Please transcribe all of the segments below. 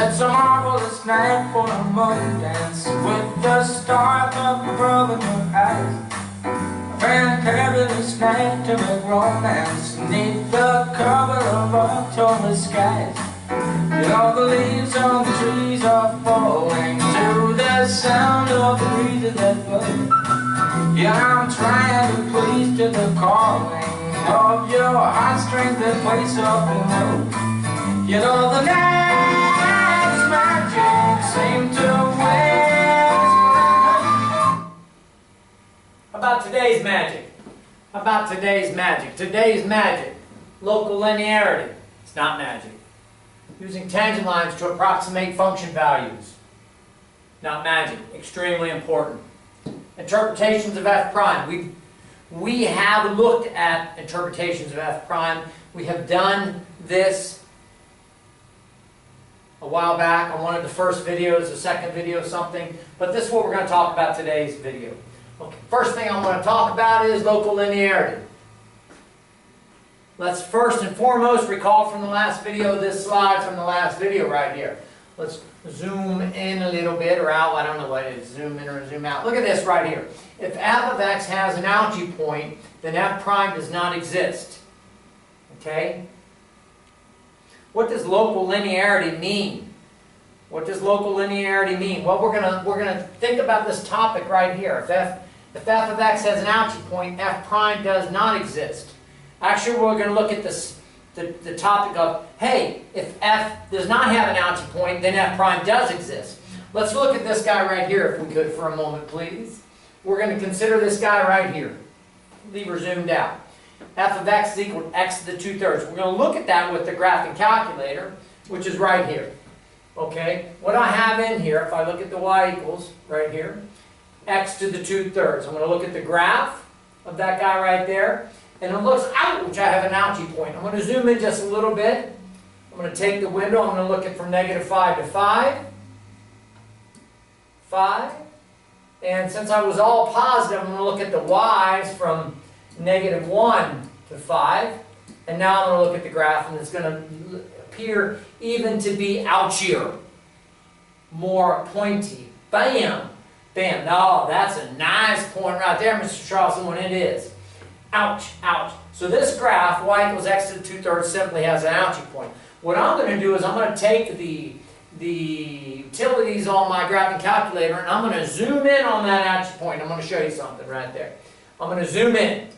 It's a marvelous night for a moon dance with the stars up above in your eyes. A fantabulous night to make romance neath the cover of October skies. You know the leaves on the trees are falling to the sound of the breezes that blow. Yeah, I'm trying to please to the calling of your heartstrings that play soft and low. You know the night's magic seems to whisper. How about today's magic? How about today's magic? Today's magic. Local linearity. It's not magic. Using tangent lines to approximate function values. Not magic. Extremely important. Interpretations of f prime. We have looked at interpretations of f prime. We have done this a while back on one of the first videos, the second video, something. But this is what we're going to talk about today's video. Okay, first thing I want to talk about is local linearity. Let's first and foremost recall from the last video, this slide from the last video right here. Let's zoom in a little bit, or out, I don't know what it is, zoom in or zoom out. Look at this right here. If f of x has an algae point, then f prime does not exist. Okay? What does local linearity mean? What does local linearity mean? Well, we're gonna think about this topic right here. If f of x has an algae point, f prime does not exist. Actually, we're going to look at this, the topic of, hey, if f does not have an algae point, then f prime does exist. Let's look at this guy right here, if we could, for a moment, please. We're going to consider this guy right here. Leave her zoomed out. F of x is equal to x to the 2/3. We're going to look at that with the graphing calculator, which is right here. Okay? What I have in here, if I look at the y equals, right here, x to the 2/3. I'm going to look at the graph of that guy right there. And it looks, ouch, I have an algae point. I'm going to zoom in just a little bit. I'm going to take the window. I'm going to look at from -5 to 5. 5. And since I was all positive, I'm going to look at the y's from -1 to 5. And now I'm going to look at the graph, and it's going to appear even to be ouchier. More pointy. Bam! Bam. Oh, that's a nice point right there, Mr. Charleston, when it is. Ouch, ouch. So this graph, y equals x to the 2/3, simply has an algae point. What I'm going to do is I'm going to take the utilities on my graphing calculator and I'm going to zoom in on that algae point. I'm going to show you something right there. I'm going to zoom in.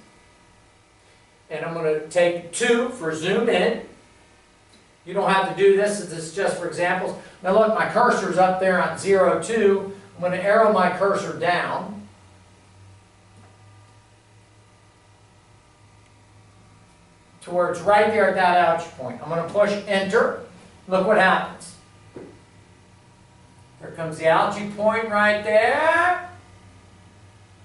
And I'm going to take 2 for zoom in. You don't have to do this. This is just for examples. Now look, my cursor's up there on 0, 2. I'm going to arrow my cursor down. Towards right there at that algae point. I'm going to push enter. Look what happens. There comes the algae point right there.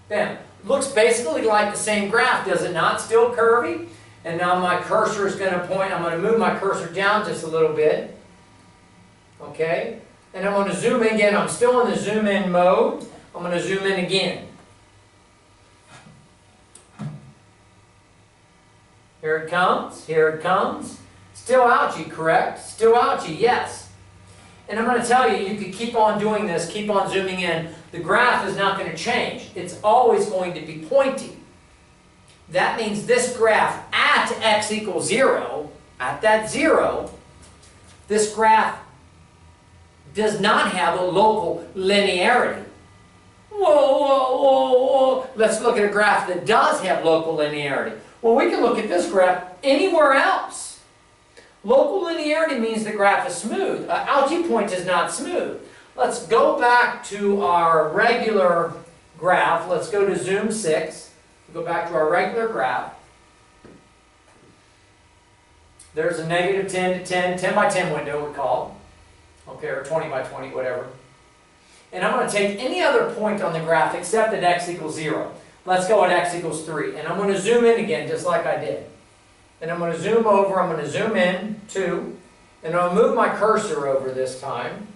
Bam. Looks basically like the same graph, does it not? Still curvy. And now my cursor is going to point. I'm going to move my cursor down just a little bit. Okay. And I'm going to zoom in again. I'm still in the zoom in mode. I'm going to zoom in again. Here it comes, here it comes. Still algae, correct? Still algae, yes. And I'm going to tell you, you could keep on doing this, keep on zooming in. The graph is not going to change. It's always going to be pointy. That means this graph at x equals 0, at that 0, this graph does not have a local linearity. Whoa, whoa, whoa, whoa. Let's look at a graph that does have local linearity. Well, we can look at this graph anywhere else. Local linearity means the graph is smooth. Algae point is not smooth. Let's go back to our regular graph. Let's go to zoom 6. Go back to our regular graph. There's a -10 to 10, 10 by 10 window, we call. Okay, or 20 by 20, whatever. And I'm going to take any other point on the graph except at x equals 0. Let's go at x equals 3. And I'm going to zoom in again, just like I did. And I'm going to zoom over, I'm going to zoom in, 2. And I'll move my cursor over this time.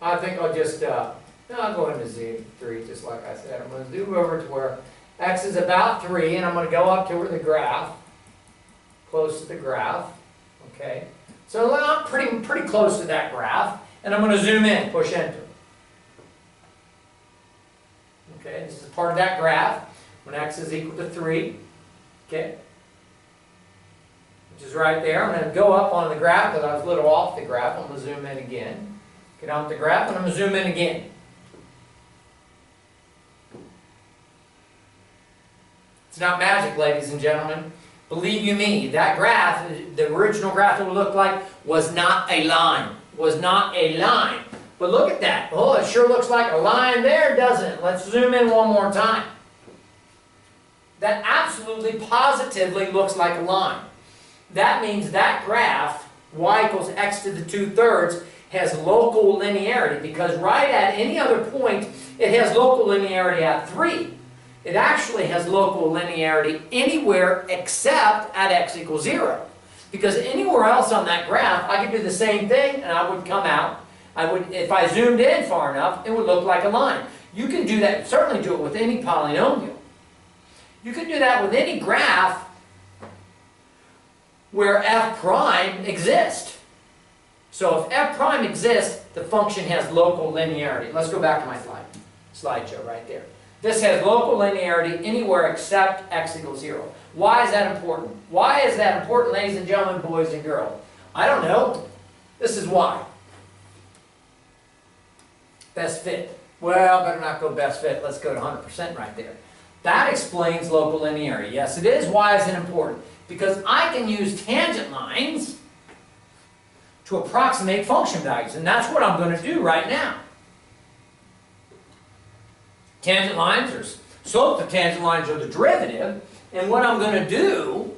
I think I'll just, I'll go into Z3, just like I said. I'm going to zoom over to where x is about 3, and I'm going to go up to where the graph, close to the graph. Okay. So I'm pretty close to that graph, and I'm going to zoom in, push enter. Okay, this is part of that graph when x is equal to 3, okay, which is right there. I'm going to go up on the graph because I was a little off the graph. I'm going to zoom in again. Get off the graph, and I'm going to zoom in again. It's not magic, ladies and gentlemen. Believe you me, that graph, the original graph it would look like, was not a line. Was not a line. But look at that. Oh, it sure looks like a line there, doesn't it? Let's zoom in one more time. That absolutely positively looks like a line. That means that graph, y equals x to the 2/3, has local linearity, because right at any other point, it has local linearity at 3. It actually has local linearity anywhere except at x equals 0. Because anywhere else on that graph, I could do the same thing and I would come out. If I zoomed in far enough, it would look like a line. You can do that, certainly do it with any polynomial. You can do that with any graph where f prime exists. So if f prime exists, the function has local linearity. Let's go back to my slideshow right there. This has local linearity anywhere except x equals 0. Why is that important? Why is that important, ladies and gentlemen, boys and girls? I don't know. This is why. Best fit. Well, better not go best fit. Let's go to 100% right there. That explains local linearity. Yes, it is. Why is it important? Because I can use tangent lines to approximate function values, and that's what I'm going to do right now. Tangent lines are slope of tangent lines are the derivative, and what I'm going to do,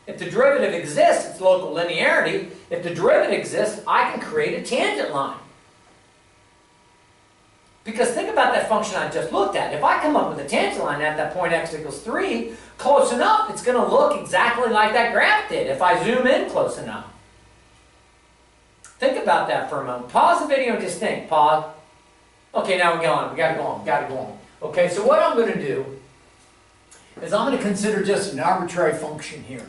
if the derivative exists, it's local linearity. If the derivative exists, I can create a tangent line. Because think about that function I just looked at. If I come up with a tangent line at that point x equals 3, close enough, it's going to look exactly like that graph did if I zoom in close enough. Think about that for a moment. Pause the video and just think. Pause. Okay, now we're going. We got to go on. Got to go on. Okay, so what I'm going to do is I'm going to consider just an arbitrary function here.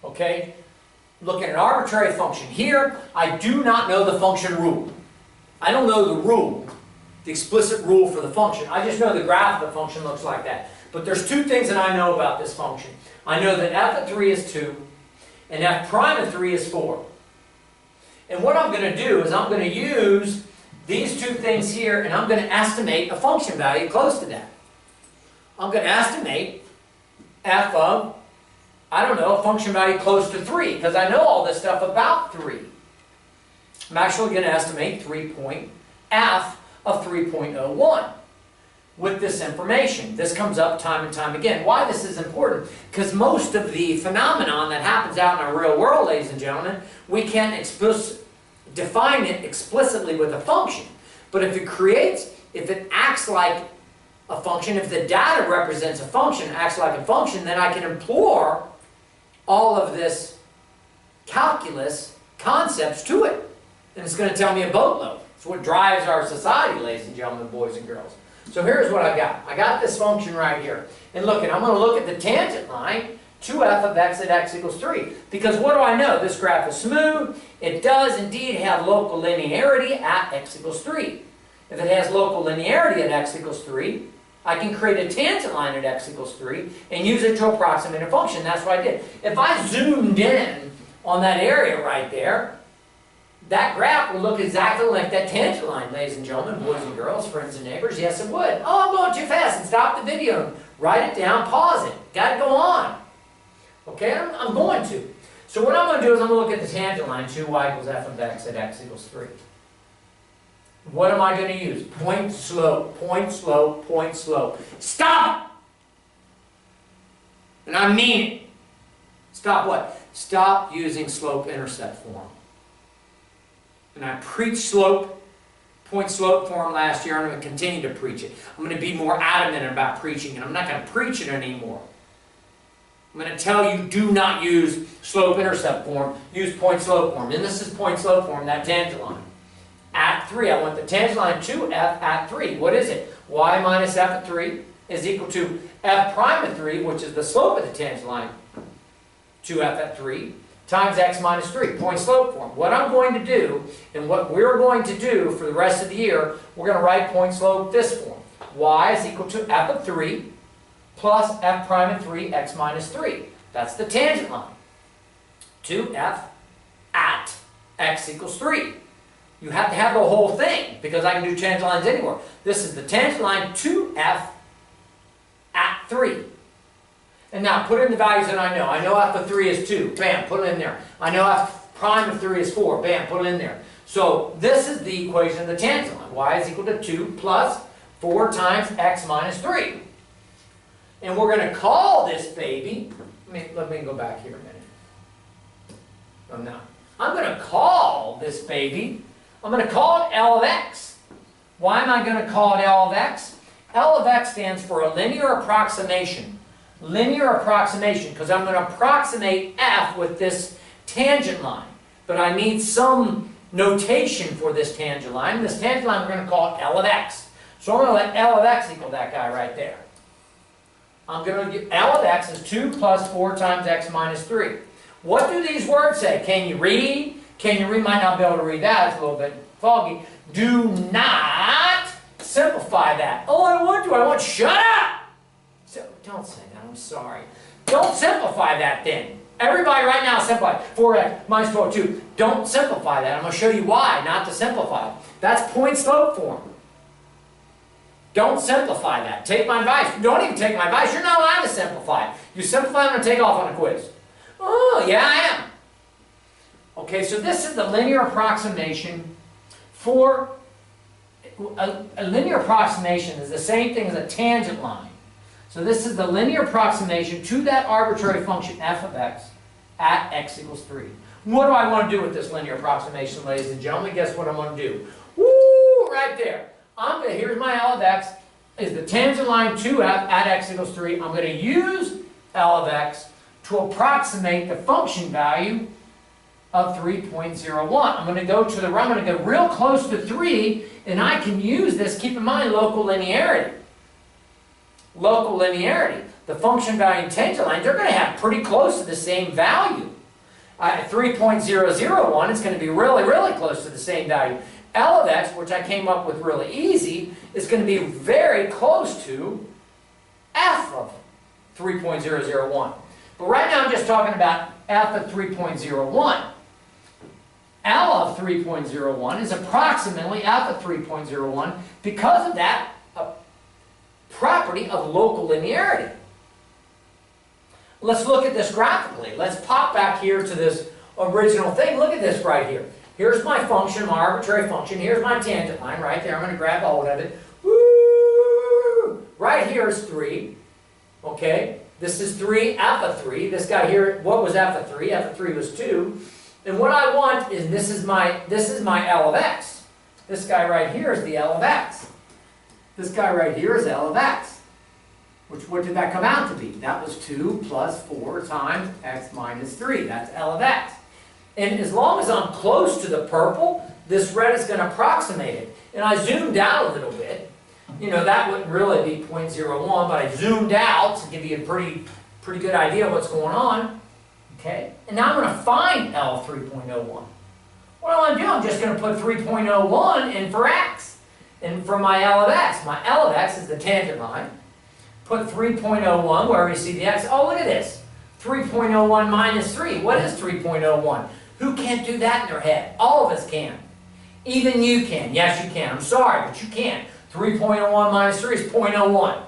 Okay? Look at an arbitrary function here. I do not know the function rule. I don't know the rule, the explicit rule for the function. I just know the graph of the function looks like that. But there's two things that I know about this function. I know that f of 3 is 2, and f prime of 3 is 4. And what I'm going to do is I'm going to use these two things here, and I'm going to estimate a function value close to that. I'm going to estimate f of, I don't know, a function value close to 3, because I know all this stuff about 3. I'm actually going to estimate f of 3.01 with this information. This comes up time and time again. Why this is important? Because most of the phenomenon that happens out in our real world, ladies and gentlemen, we can't define it explicitly with a function. But if it acts like a function, if the data represents a function, acts like a function, then I can implore all of this calculus concepts to it. And it's going to tell me a boatload. It's what drives our society, ladies and gentlemen, boys and girls. So here's what I got. I got this function right here. And look, I'm going to look at the tangent line, 2f of x at x equals 3. Because what do I know? This graph is smooth. It does indeed have local linearity at x equals 3. If it has local linearity at x equals 3, I can create a tangent line at x equals 3 and use it to approximate a function. That's what I did. If I zoomed in on that area right there, that graph would look exactly like that tangent line, ladies and gentlemen, boys and girls, friends and neighbors. Yes, it would. Oh, I'm going too fast. And stop the video. Write it down. Pause it. Got to go on. Okay, I'm going to. So what I'm going to do is I'm going to look at the tangent line, 2y equals f of x at x equals 3. What am I going to use? Point, slope, point, slope, point, slope. Stop! And I mean it. Stop what? Stop using slope-intercept form. And I preached slope, point slope form last year, and I'm going to continue to preach it. I'm going to be more adamant about preaching it. I'm not going to preach it anymore. I'm going to tell you, do not use slope-intercept form. Use point-slope form. And this is point-slope form, that tangent line. At 3, I want the tangent line 2f at 3. What is it? Y minus f at 3 is equal to f prime at 3, which is the slope of the tangent line, 2f at 3, times x minus 3, point slope form. What I'm going to do, and what we're going to do for the rest of the year, we're going to write point slope this form. Y is equal to f of 3 plus f prime of 3, x minus 3. That's the tangent line. 2f at x equals 3. You have to have the whole thing, because I can do tangent lines anywhere. This is the tangent line 2f at 3. And now put in the values that I know. I know f of 3 is 2. Bam, put it in there. I know f prime of 3 is 4. Bam, put it in there. So this is the equation of the tangent line. Y is equal to 2 plus 4 times x minus 3. And we're going to call this baby, let me go back here a minute. I'm not. I'm going to call this baby, I'm going to call it L of x. Why am I going to call it L of x? L of x stands for a linear approximation. Linear approximation, because I'm going to approximate f with this tangent line. But I need some notation for this tangent line. This tangent line we're going to call it L of x. So I'm going to let L of x equal that guy right there. I'm going to get L of x is 2 plus 4 times x minus 3. What do these words say? Can you read? Can you read? Might not be able to read that. It's a little bit foggy. Do not simplify that. Oh, I want to. I want shut up. So, don't say that. I'm sorry. Don't simplify that then. Everybody right now simplify. 4x minus 12, 2. Don't simplify that. I'm going to show you why not to simplify. That's point slope form. Don't simplify that. Take my advice. Don't even take my advice. You're not allowed to simplify it. You simplify, I'm going to take off on a quiz. Oh, yeah, I am. Okay, so this is the linear approximation for... A linear approximation is the same thing as a tangent line. So this is the linear approximation to that arbitrary function f of x at x equals 3. What do I want to do with this linear approximation, ladies and gentlemen? Guess what I'm going to do? Woo! Right there. Here's my L of x, is the tangent line 2f at x equals 3. I'm going to use L of x to approximate the function value of 3.01. I'm going to go to the, I'm going to go real close to 3, and I can use this, keep in mind, local linearity. Local linearity. The function value and tangent line, they're going to have pretty close to the same value. At 3.001, it's going to be really, really close to the same value. L of x, which I came up with really easy, is going to be very close to f of 3.001. But right now I'm just talking about f of 3.01. L of 3.01 is approximately f of 3.01 because of that property of local linearity. Let's look at this graphically. Let's pop back here to this original thing. Look at this right here. Here's my function, my arbitrary function. Here's my tangent line right there. I'm going to grab hold of it. Woo! Right here is 3. Okay? This is 3, f of 3. This guy here, what was f of 3? F of 3 was 2. And what I want is, this is my L of x. This guy right here is the L of x. This guy right here is L of x. What did that come out to be? That was 2 plus 4 times x minus 3. That's L of x. And as long as I'm close to the purple, this red is going to approximate it. And I zoomed out a little bit. You know, that wouldn't really be 0.01, but I zoomed out to give you a pretty good idea of what's going on. Okay? And now I'm going to find L of 3.01. What I want to do, I'm just going to put 3.01 in for x. And for my L of x. My L of x is the tangent line. Put 3.01 wherever you see the x. Oh, look at this. 3.01 minus 3. What is 3.01? Who can't do that in their head? All of us can. Even you can. Yes, you can. I'm sorry, but you can. 3.01 minus 3 is 0.01.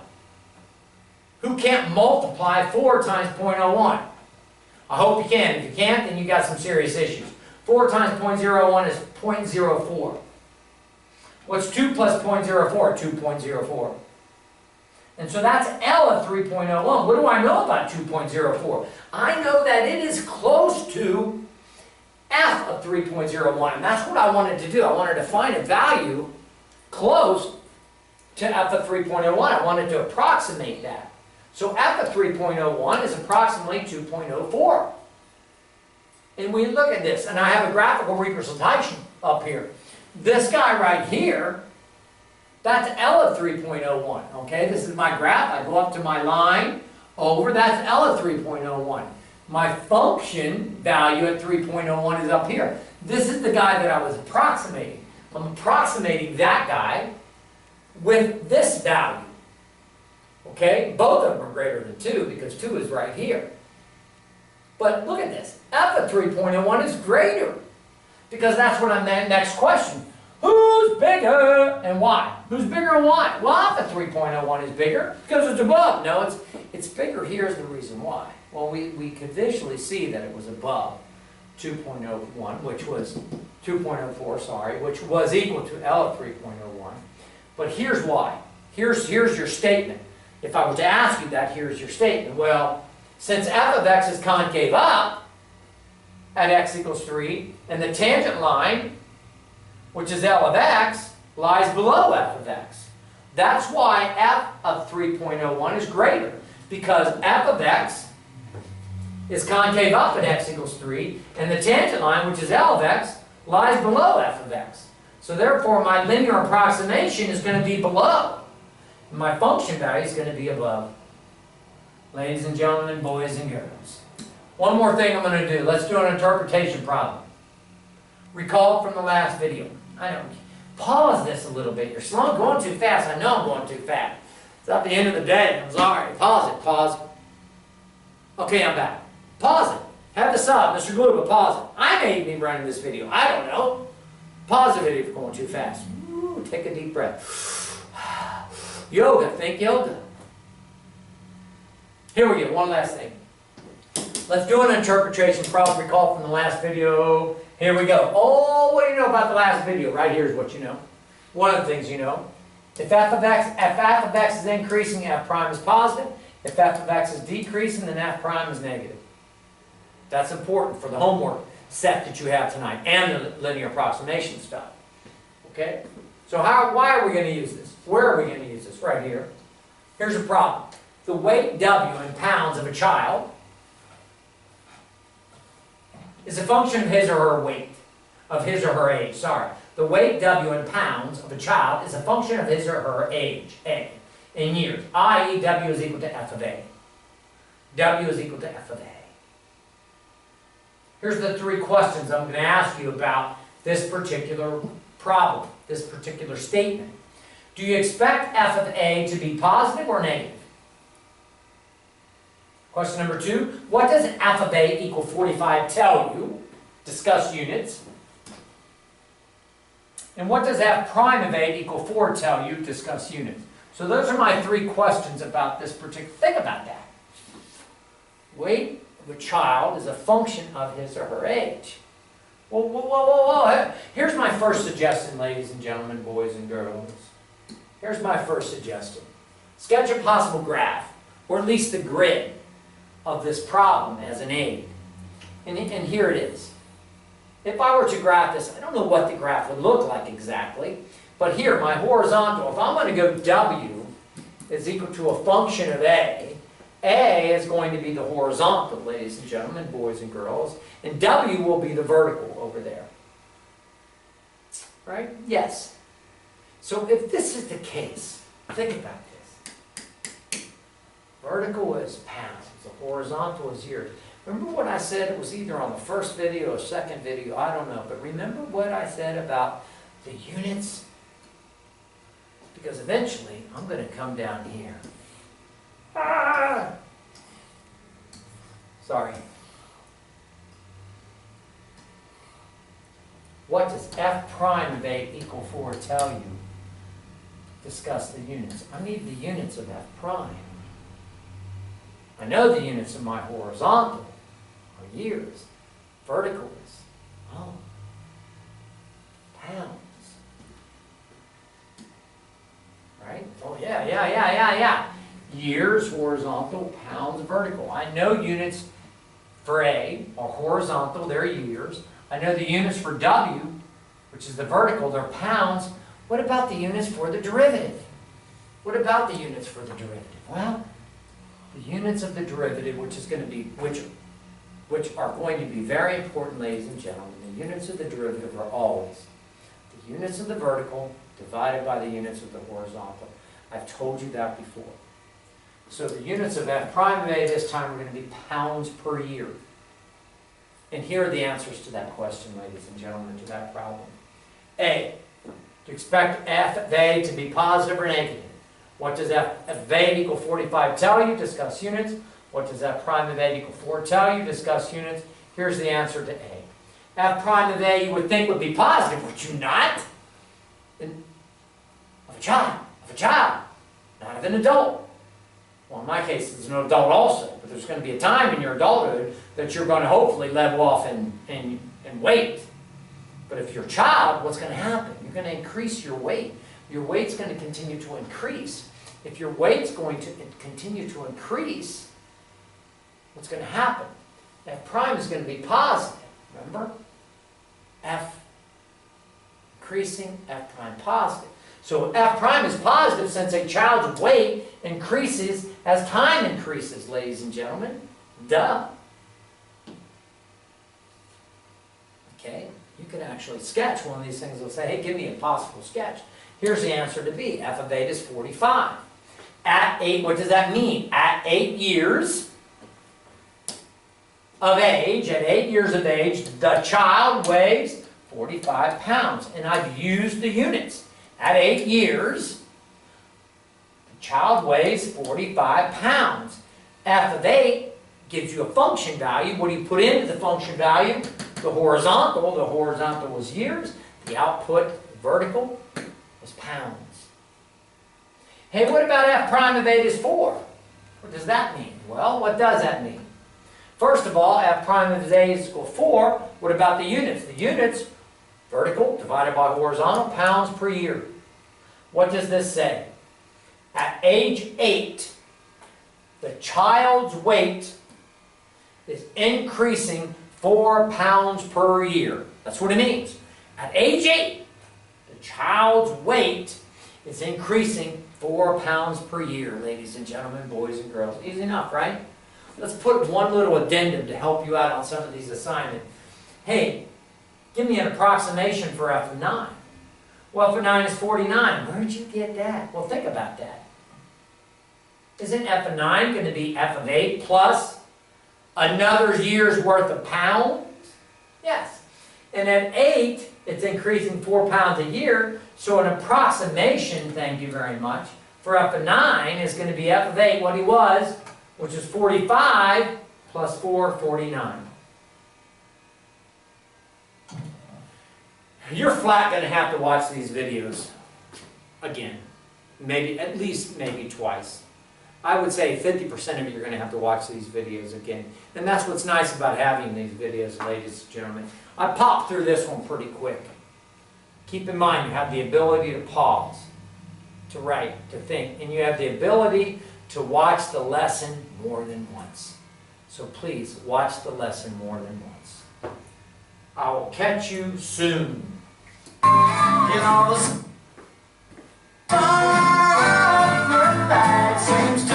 Who can't multiply 4 times 0.01? I hope you can. If you can't, then you got some serious issues. 4 times 0.01 is 0.04. What's 2 plus 0.04? 2.04. And so that's L of 3.01. What do I know about 2.04? I know that it is close to f of 3.01. And that's what I wanted to do. I wanted to find a value close to f of 3.01. I wanted to approximate that. So f of 3.01 is approximately 2.04. And we look at this, and I have a graphical representation up here. This guy right here, that's L of 3.01, okay? This is my graph. I go up to my line, over, that's L of 3.01. My function value at 3.01 is up here. This is the guy that I was approximating. I'm approximating that guy with this value. Okay? Both of them are greater than 2 because 2 is right here. But look at this. F of 3.01 is greater because that's what I'm at next question. Who's bigger and why? Who's bigger and why? Well, F of 3.01 is bigger because it's above. No, it's bigger. Here's the reason why. Well, we could visually see that it was above 2.01, which was 2.04, sorry, which was equal to L of 3.01. But here's why. Here's your statement. If I were to ask you that, here's your statement. Well, since f of x is concave up at x equals 3, and the tangent line, which is L of x, lies below f of x. That's why f of 3.01 is greater, because f of x is concave up at x equals 3, and the tangent line, which is L of x, lies below f of x. So therefore, my linear approximation is going to be below. And my function value is going to be above. Ladies and gentlemen, boys and girls. One more thing I'm going to do. Let's do an interpretation problem. Recall from the last video. I know. Pause this a little bit. You're slow, going too fast. I know I'm going too fast. It's at the end of the day. I'm sorry. Pause it. Pause. Okay, I'm back. Pause it. Have the sub, Mr. Gluba, pause it. I may be running this video. I don't know. Pause the video if you're going too fast. Ooh, take a deep breath. Yoga. Think yoga. Here we go. One last thing. Let's do an interpretation problem. Recall from the last video. Here we go. Oh, what do you know about the last video? Right here is what you know. One of the things you know. If f of x is increasing, f prime is positive. If f of x is decreasing, then f prime is negative. That's important for the homework set that you have tonight and the linear approximation stuff. Okay? So why are we going to use this? Where are we going to use this? Right here. Here's a problem. The weight W in pounds of a child is a function of his or her weight, of his or her age, sorry. The weight W in pounds of a child is a function of his or her age, A, in years, i.e. W is equal to F of A. W is equal to F of A. Here's the 3 questions I'm going to ask you about this particular problem, this particular statement. Do you expect F of A to be positive or negative? Question number 2, what does F of A equal 45 tell you? Discuss units. And what does F prime of A equal 4 tell you? Discuss units. So those are my 3 questions about this particular, think about that. Weight of a child is a function of his or her age. Whoa, whoa, whoa, whoa, whoa. Here's my first suggestion, ladies and gentlemen, boys and girls. Here's my first suggestion. Sketch a possible graph, or at least the grid, of this problem as an aid. And here it is. If I were to graph this, I don't know what the graph would look like exactly, but here, my horizontal, if I'm going to go W is equal to a function of A is going to be the horizontal, ladies and gentlemen, boys and girls, and W will be the vertical over there. Right? Yes. So if this is the case, think about this. Vertical is pounds, the horizontal is years. Remember what I said? It was either on the first video or second video, I don't know, but remember what I said about the units? Because eventually, I'm going to come down here. Ah! Sorry. What does F prime of A equal 4 tell you? Discuss the units. I need the units of F prime. I know the units of my horizontal are years. Vertical is, pounds. Right? Oh, yeah. Years, horizontal, pounds, vertical. I know units for A are horizontal, they're years. I know the units for W, which is the vertical, they're pounds. What about the units for the derivative? What about the units for the derivative? Well, the units of the derivative, which are going to be very important, ladies and gentlemen, the units of the derivative are always the units of the vertical divided by the units of the horizontal. I've told you that before. So the units of f prime of a this time are going to be pounds per year. And here are the answers to that question, ladies and gentlemen, to that problem. A, to expect f of a to be positive or negative. What does f of a equal 45 tell you? Discuss units. What does f prime of a equal 4 tell you? Discuss units. Here's the answer to A. F prime of a you would think would be positive, would you not? Of a child, not of an adult. Well, in my case, it's an adult also, but there's going to be a time in your adulthood that you're going to hopefully level off in weight. But if you're a child, what's going to happen? You're going to increase your weight. Your weight's going to continue to increase. If your weight's going to continue to increase, what's going to happen? F prime is going to be positive, remember? F increasing, F prime positive. So F prime is positive since a child's weight increases as time increases, ladies and gentlemen. Duh. Okay, you can actually sketch one of these things. They'll say, hey, give me a possible sketch. Here's the answer to B. F of 8 is 45. At 8, what does that mean? At 8 years of age, the child weighs 45 pounds. And I've used the units. At 8 years, the child weighs 45 pounds. F of 8 gives you a function value. What do you put into the function value? The horizontal was years. The output, the vertical, was pounds. Hey, what about f prime of 8 is 4? What does that mean? Well, what does that mean? First of all, f prime of 8 is equal to 4. What about the units? The units, vertical divided by horizontal, pounds per year. What does this say? At age 8, the child's weight is increasing 4 pounds per year. That's what it means. At age 8, the child's weight is increasing 4 pounds per year, ladies and gentlemen, boys and girls. Easy enough, right? Let's put one little addendum to help you out on some of these assignments. Hey, give me an approximation for f of 9. Well, f of 9 is 49. Where did you get that? Well, think about that. Isn't f of 9 going to be f of 8 plus another year's worth of pounds? Yes. And at 8, it's increasing 4 pounds a year, so an approximation, thank you very much, for f of 9 is going to be f of 8, what he was, which is 45 plus 4, 49. You're flat going to have to watch these videos again. Maybe, at least maybe twice. I would say 50% of you are going to have to watch these videos again. And that's what's nice about having these videos, ladies and gentlemen. I popped through this one pretty quick. Keep in mind, you have the ability to pause, to write, to think, and you have the ability to watch the lesson more than once. So please, watch the lesson more than once. I will catch you soon. You know, the sun seems to